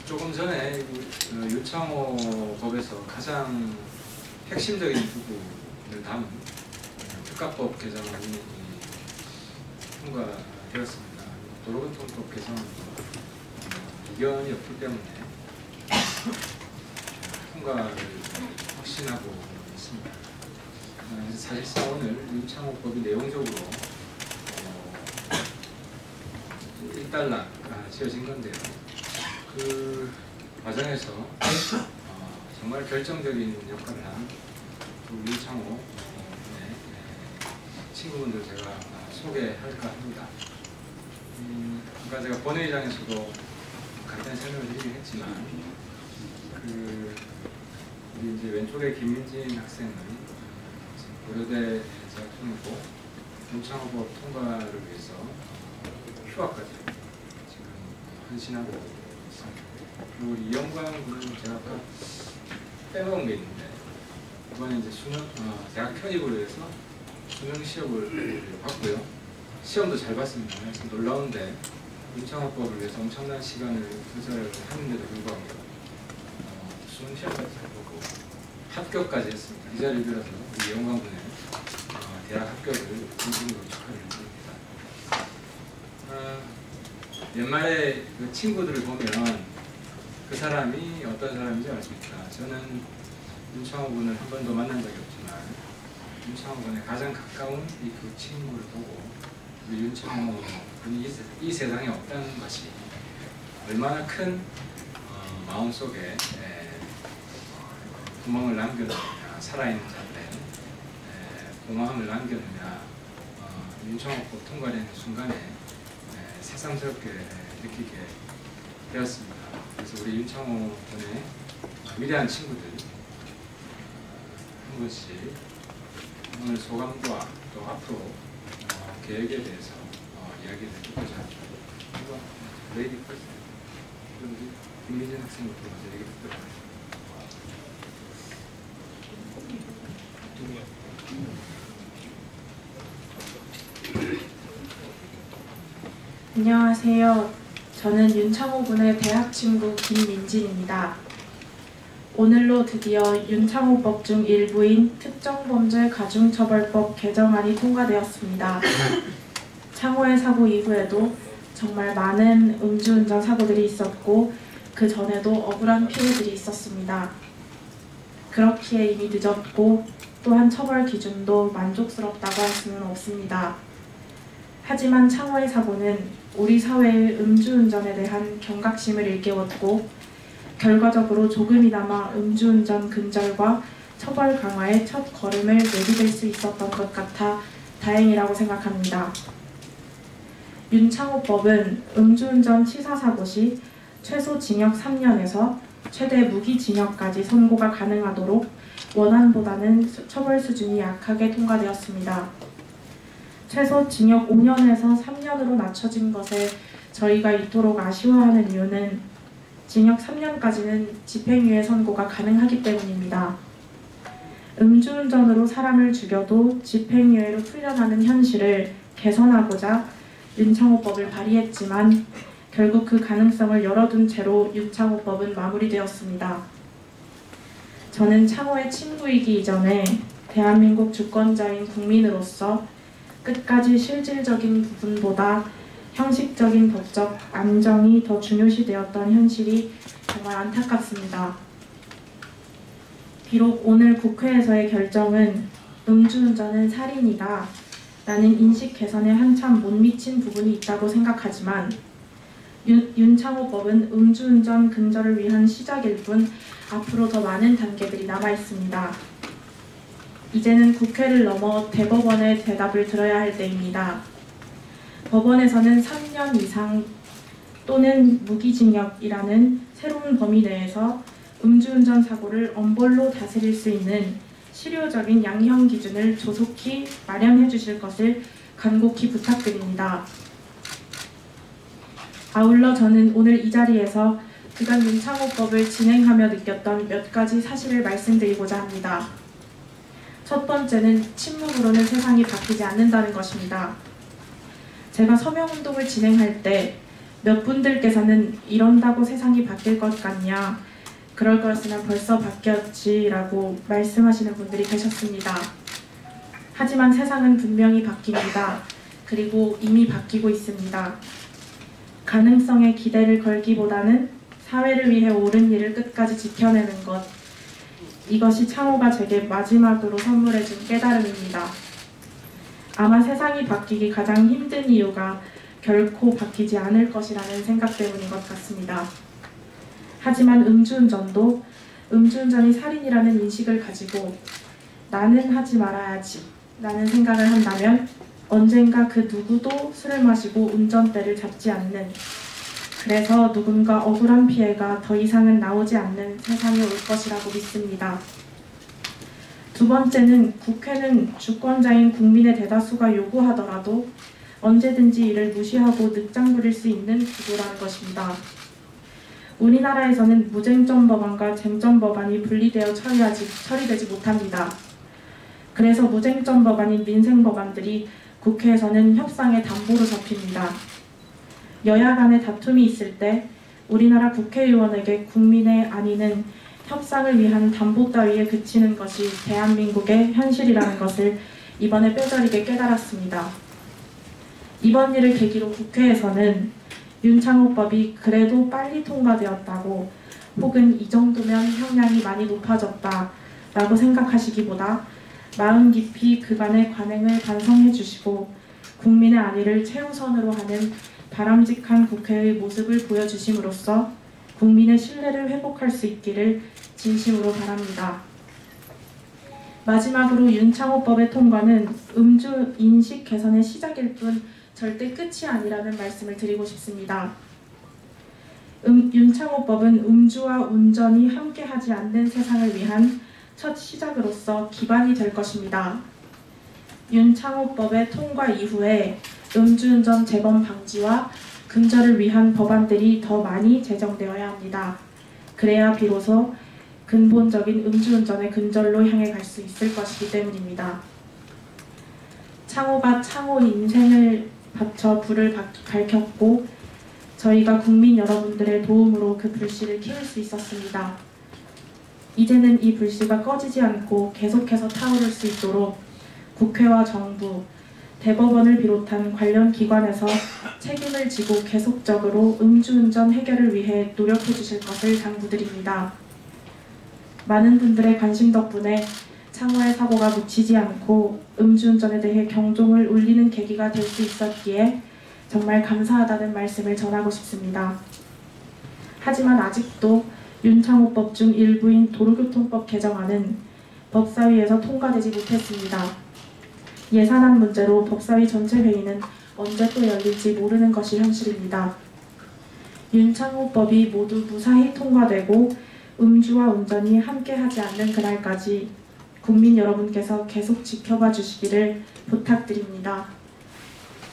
조금 전에 윤창호 법에서 가장 핵심적인 부분을 담은 특가법 개정안이 통과되었습니다. 도로교통법 개정안도 이견이 없기 때문에 통과를 확신하고 있습니다. 사실상 오늘 윤창호법이 내용적으로 일단락 지어진 건데요. 그 과정에서 정말 결정적인 역할을 한 윤창호 친구분들 제가 소개할까 합니다. 아까 제가 본회의장에서도 간단히 설명을 드리긴 했지만 우리 이제 왼쪽에 김민진 학생은 고려대 재학 중이고 윤창호법 통과를 위해서 휴학까지 지금 헌신하고 있습니다. 그리고 우리 이영광 군은 제가 아까 빼먹은 게 있는데 이번에 이제 대학 편입을 위해서 수능 시험을 봤고요. 시험도 잘 봤습니다. 그래서 놀라운데 윤창호법을 위해서 엄청난 시간을 투자를 하는데도 불구하고 수능 시험까지 잘 보고 합격까지 했습니다. 이 자리를 빌어서 우리 이영광 군의 대학 합격을 진심으로 축하를 드립니다. 옛말에 그 친구들을 보면 그 사람이 어떤 사람인지 알 수 있다. 저는 윤창호 군을 한 번도 만난 적이 없지만 윤창호 군의 가장 가까운 이 두 친구를 보고 우리 윤창호 군이 이 세상에 없다는 것이 얼마나 큰 마음속에 구멍을 남겨놓느냐, 살아있는 자들의 공허함을 남겨놓느냐, 윤창호법 통과되는 순간에 새삼스럽게 느끼게 되었습니다. 그래서 우리 윤창호 군의 위대한 친구들 한 분씩 오늘 소감과 또 앞으로 계획에 대해서 이야기를 듣고자 합니다. 레이디 퍼스트 김민진 학생부터 먼저 얘기 듣도록 하겠습니다. 안녕하세요. 저는 윤창호 군의 대학 친구 김민진입니다. 오늘로 드디어 윤창호법 중 일부인 특정범죄 가중처벌법 개정안이 통과되었습니다. 창호의 사고 이후에도 정말 많은 음주운전 사고들이 있었고 그 전에도 억울한 피해들이 있었습니다. 그렇기에 이미 늦었고 또한 처벌 기준도 만족스럽다고 할 수는 없습니다. 하지만 창호의 사고는 우리 사회의 음주운전에 대한 경각심을 일깨웠고 결과적으로 조금이나마 음주운전 근절과 처벌 강화의 첫 걸음을 내디딜 수 있었던 것 같아 다행이라고 생각합니다. 윤창호법은 음주운전 치사사고 시 최소 징역 3년에서 최대 무기징역까지 선고가 가능하도록 원안보다는 처벌 수준이 약하게 통과되었습니다. 최소 징역 5년에서 3년으로 낮춰진 것에 저희가 이토록 아쉬워하는 이유는 징역 3년까지는 집행유예 선고가 가능하기 때문입니다. 음주운전으로 사람을 죽여도 집행유예로 풀려나는 현실을 개선하고자 윤창호법을 발의했지만 결국 그 가능성을 열어둔 채로 윤창호법은 마무리되었습니다. 저는 창호의 친구이기 이전에 대한민국 주권자인 국민으로서 끝까지 실질적인 부분보다 형식적인 법적 안정이 더 중요시되었던 현실이 정말 안타깝습니다. 비록 오늘 국회에서의 결정은 음주운전은 살인이다 라는 인식 개선에 한참 못 미친 부분이 있다고 생각하지만 윤창호법은 음주운전 근절을 위한 시작일 뿐 앞으로 더 많은 단계들이 남아 있습니다. 이제는 국회를 넘어 대법원의 대답을 들어야 할 때입니다. 법원에서는 3년 이상 또는 무기징역이라는 새로운 범위 내에서 음주운전 사고를 엄벌로 다스릴 수 있는 실효적인 양형 기준을 조속히 마련해 주실 것을 간곡히 부탁드립니다. 아울러 저는 오늘 이 자리에서 그간 윤창호법을 진행하며 느꼈던 몇 가지 사실을 말씀드리고자 합니다. 첫 번째는 침묵으로는 세상이 바뀌지 않는다는 것입니다. 제가 서명운동을 진행할 때 몇 분들께서는 이런다고 세상이 바뀔 것 같냐, 그럴 거였으면 벌써 바뀌었지라고 말씀하시는 분들이 계셨습니다. 하지만 세상은 분명히 바뀝니다. 그리고 이미 바뀌고 있습니다. 가능성에 기대를 걸기보다는 사회를 위해 옳은 일을 끝까지 지켜내는 것, 이것이 창호가 제게 마지막으로 선물해준 깨달음입니다. 아마 세상이 바뀌기 가장 힘든 이유가 결코 바뀌지 않을 것이라는 생각 때문인 것 같습니다. 하지만 음주운전이 살인이라는 인식을 가지고 나는 하지 말아야지 라는 생각을 한다면 언젠가 그 누구도 술을 마시고 운전대를 잡지 않는, 그래서 누군가 억울한 피해가 더 이상은 나오지 않는 세상이 올 것이라고 믿습니다. 두 번째는 국회는 주권자인 국민의 대다수가 요구하더라도 언제든지 이를 무시하고 늑장 부릴 수 있는 구조라는 것입니다. 우리나라에서는 무쟁점 법안과 쟁점 법안이 분리되어 처리되지 못합니다. 그래서 무쟁점 법안인 민생 법안들이 국회에서는 협상의 담보로 잡힙니다. 여야 간의 다툼이 있을 때 우리나라 국회의원에게 국민의 안위는 협상을 위한 담보 따위에 그치는 것이 대한민국의 현실이라는 것을 이번에 뼈저리게 깨달았습니다. 이번 일을 계기로 국회에서는 윤창호법이 그래도 빨리 통과되었다고, 혹은 이 정도면 형량이 많이 높아졌다라고 생각하시기보다 마음 깊이 그간의 관행을 반성해 주시고 국민의 안위를 최우선으로 하는 바람직한 국회의 모습을 보여주심으로써 국민의 신뢰를 회복할 수 있기를 진심으로 바랍니다. 마지막으로 윤창호법의 통과는 음주 인식 개선의 시작일 뿐 절대 끝이 아니라는 말씀을 드리고 싶습니다. 윤창호법은 음주와 운전이 함께하지 않는 세상을 위한 첫 시작으로서 기반이 될 것입니다. 윤창호법의 통과 이후에 음주운전 재범 방지와 근절을 위한 법안들이 더 많이 제정되어야 합니다. 그래야 비로소 근본적인 음주운전의 근절로 향해 갈 수 있을 것이기 때문입니다. 창호가 창호 인생을 바쳐 불을 밝혔고 저희가 국민 여러분들의 도움으로 그 불씨를 키울 수 있었습니다. 이제는 이 불씨가 꺼지지 않고 계속해서 타오를 수 있도록 국회와 정부, 대법원을 비롯한 관련 기관에서 책임을 지고 계속적으로 음주운전 해결을 위해 노력해 주실 것을 당부드립니다. 많은 분들의 관심 덕분에 창호의 사고가 묻히지 않고 음주운전에 대해 경종을 울리는 계기가 될 수 있었기에 정말 감사하다는 말씀을 전하고 싶습니다. 하지만 아직도 윤창호법 중 일부인 도로교통법 개정안은 법사위에서 통과되지 못했습니다. 예산안 문제로 법사위 전체 회의는 언제 또 열릴지 모르는 것이 현실입니다. 윤창호법이 모두 무사히 통과되고 음주와 운전이 함께하지 않는 그날까지 국민 여러분께서 계속 지켜봐 주시기를 부탁드립니다.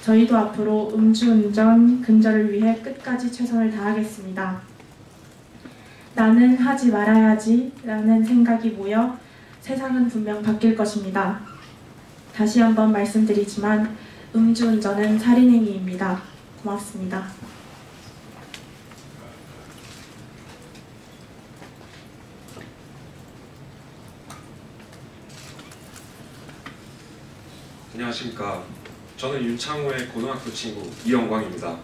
저희도 앞으로 음주운전 근절을 위해 끝까지 최선을 다하겠습니다. 나는 하지 말아야지 라는 생각이 모여 세상은 분명 바뀔 것입니다. 다시 한번 말씀드리지만 음주운전은 살인행위입니다. 고맙습니다. 안녕하십니까. 저는 윤창호의 고등학교 친구 이영광입니다.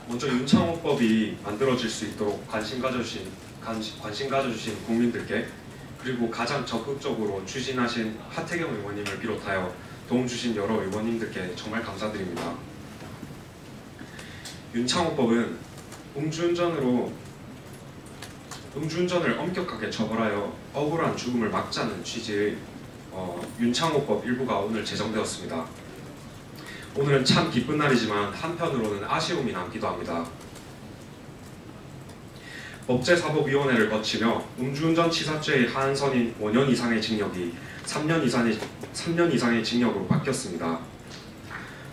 먼저 윤창호법이 만들어질 수 있도록 관심 가져주신 국민들께, 그리고 가장 적극적으로 추진하신 하태경 의원님을 비롯하여 도움 주신 여러 의원님들께 정말 감사드립니다. 윤창호법은 음주운전을 엄격하게 처벌하여 억울한 죽음을 막자는 취지의 윤창호법 일부가 오늘 제정되었습니다. 오늘은 참 기쁜 날이지만 한편으로는 아쉬움이 남기도 합니다. 법제사법위원회를 거치며 음주운전치사죄의 하한선인 5년 이상의 징역이 3년 이상의 징역으로 바뀌었습니다.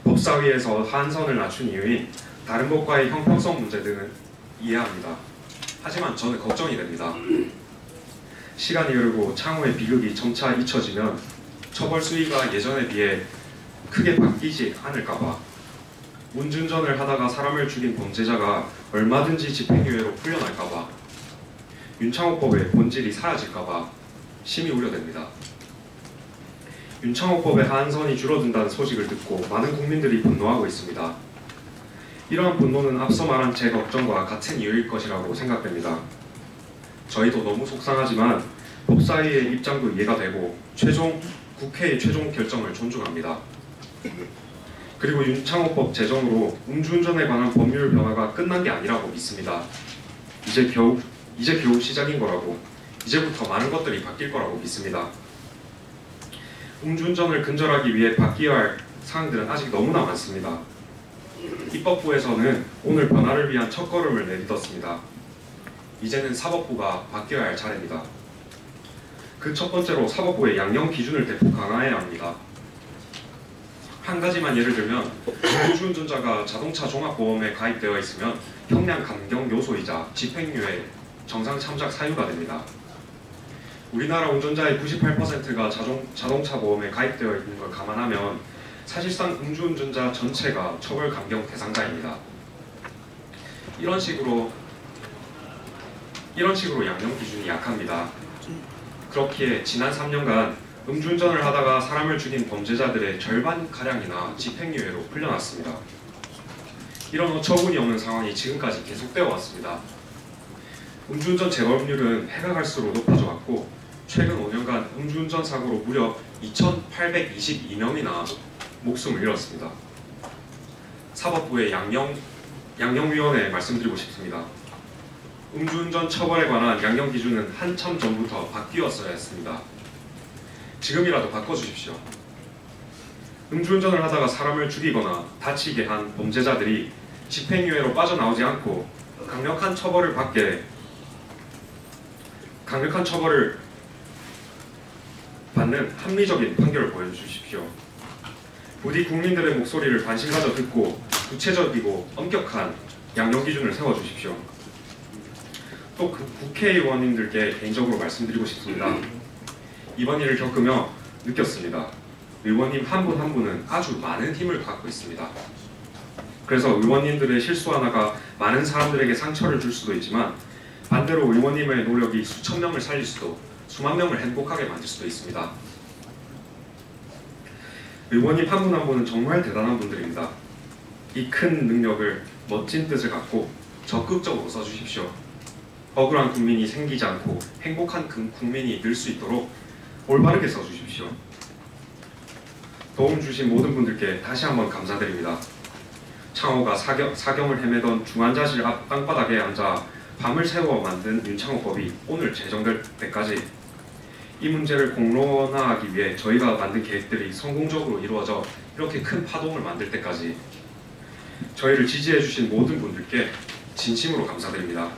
법사위에서 하한선을 낮춘 이유인 다른 법과의 형평성 문제 등은 이해합니다. 하지만 저는 걱정이 됩니다. 시간이 흐르고 창호의 비극이 점차 잊혀지면 처벌 수위가 예전에 비해 크게 바뀌지 않을까봐, 운전을 하다가 사람을 죽인 범죄자가 얼마든지 집행유예로 풀려날까봐, 윤창호법의 본질이 사라질까봐 심히 우려됩니다. 윤창호법의 하한선이 줄어든다는 소식을 듣고 많은 국민들이 분노하고 있습니다. 이러한 분노는 앞서 말한 제 걱정과 같은 이유일 것이라고 생각됩니다. 저희도 너무 속상하지만 법사위의 입장도 이해가 되고 국회의 최종 결정을 존중합니다. 그리고 윤창호법 제정으로 음주운전에 관한 법률 변화가 끝난 게 아니라고 믿습니다. 이제 겨우 시작인 거라고, 이제부터 많은 것들이 바뀔 거라고 믿습니다. 음주운전을 근절하기 위해 바뀌어야 할 사항들은 아직 너무나 많습니다. 입법부에서는 오늘 변화를 위한 첫걸음을 내딛었습니다. 이제는 사법부가 바뀌어야 할 차례입니다. 그 첫 번째로 사법부의 양형 기준을 대폭 강화해야 합니다. 한 가지만 예를 들면, 음주운전자가 자동차 종합보험에 가입되어 있으면 형량 감경 요소이자 집행유예 정상 참작 사유가 됩니다. 우리나라 운전자의 98%가 자동차 보험에 가입되어 있는 걸 감안하면 사실상 음주운전자 전체가 처벌 감경 대상자입니다. 이런 식으로 양형 기준이 약합니다. 그렇기에 지난 3년간 음주운전을 하다가 사람을 죽인 범죄자들의 절반가량이나 집행유예로 풀려났습니다. 이런 어처구니 없는 상황이 지금까지 계속되어 왔습니다. 음주운전 재범률은 해가 갈수록 높아져 왔고, 최근 5년간 음주운전 사고로 무려 2,822명이나 목숨을 잃었습니다. 사법부의 양형위원회에 말씀드리고 싶습니다. 음주운전 처벌에 관한 양형 기준은 한참 전부터 바뀌었어야 했습니다. 지금이라도 바꿔주십시오. 음주운전을 하다가 사람을 죽이거나 다치게 한 범죄자들이 집행유예로 빠져나오지 않고 강력한 처벌을 받는 합리적인 판결을 보여주십시오. 부디 국민들의 목소리를 관심 가져 듣고 구체적이고 엄격한 양형 기준을 세워주십시오. 또 국회의원님들께 개인적으로 말씀드리고 싶습니다. 이번 일을 겪으며 느꼈습니다. 의원님 한 분 한 분은 아주 많은 힘을 갖고 있습니다. 그래서 의원님들의 실수 하나가 많은 사람들에게 상처를 줄 수도 있지만, 반대로 의원님의 노력이 수천 명을 살릴 수도, 수만 명을 행복하게 만들 수도 있습니다. 의원님 한 분 한 분은 정말 대단한 분들입니다. 이 큰 능력을 멋진 뜻을 갖고 적극적으로 써주십시오. 억울한 국민이 생기지 않고 행복한 국민이 늘 수 있도록 올바르게 써주십시오. 도움 주신 모든 분들께 다시 한번 감사드립니다. 창호가 사경을 헤매던 중환자실 앞 땅바닥에 앉아 밤을 새워 만든 윤창호법이 오늘 제정될 때까지, 이 문제를 공론화하기 위해 저희가 만든 계획들이 성공적으로 이루어져 이렇게 큰 파동을 만들 때까지 저희를 지지해 주신 모든 분들께 진심으로 감사드립니다.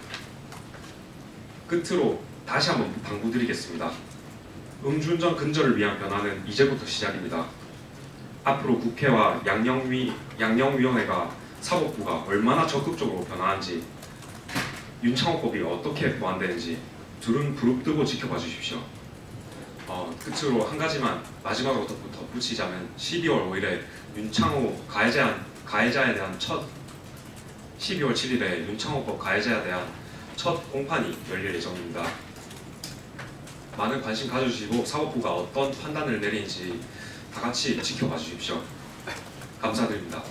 끝으로 다시 한번 당부드리겠습니다. 음주운전 근절을 위한 변화는 이제부터 시작입니다. 앞으로 국회와 양형위원회가 사법부가 얼마나 적극적으로 변화한지, 윤창호법이 어떻게 보완되는지 둘은 부릅뜨고 지켜봐 주십시오. 끝으로 한 가지만 마지막으로 덧붙이자면 12월 5일에 윤창호 가해자에 대한 12월 7일에 윤창호법 가해자에 대한 첫 공판이 열릴 예정입니다. 많은 관심 가져주시고 사법부가 어떤 판단을 내리는지 다 같이 지켜봐 주십시오. 감사드립니다.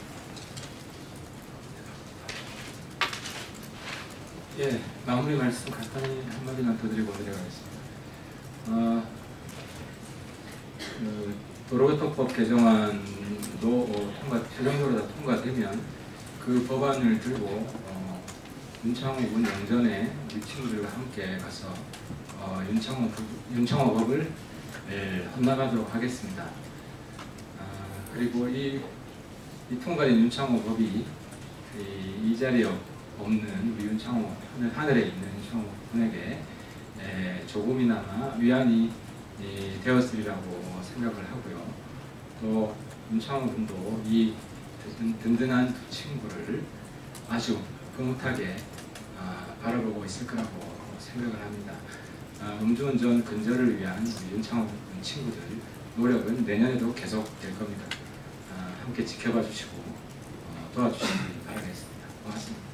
예, 마무리 말씀 간단히 한마디만 더 드리고 내려가겠습니다. 도로교통법 개정안도 최종적으로 다 통과되면 그 법안을 들고 윤창호 군 영전에 우리 친구들과 함께 가서 윤창호법을 헌납하도록 하겠습니다. 그리고 이 통과된 윤창호법이 이 자리에 없는 우리 윤창호, 하늘에 있는 윤창호 군에게 조금이나마 위안이 되었으리라고 생각을 하고요. 또 윤창호 군도 이 든든한 두 친구를 아주 흐뭇하게 바라보고 있을 거라고 생각을 합니다. 음주운전 근절을 위한 우리 윤창호 군 친구들 노력은 내년에도 계속될 겁니다. 함께 지켜봐 주시고 도와주시기 바라겠습니다. 고맙습니다.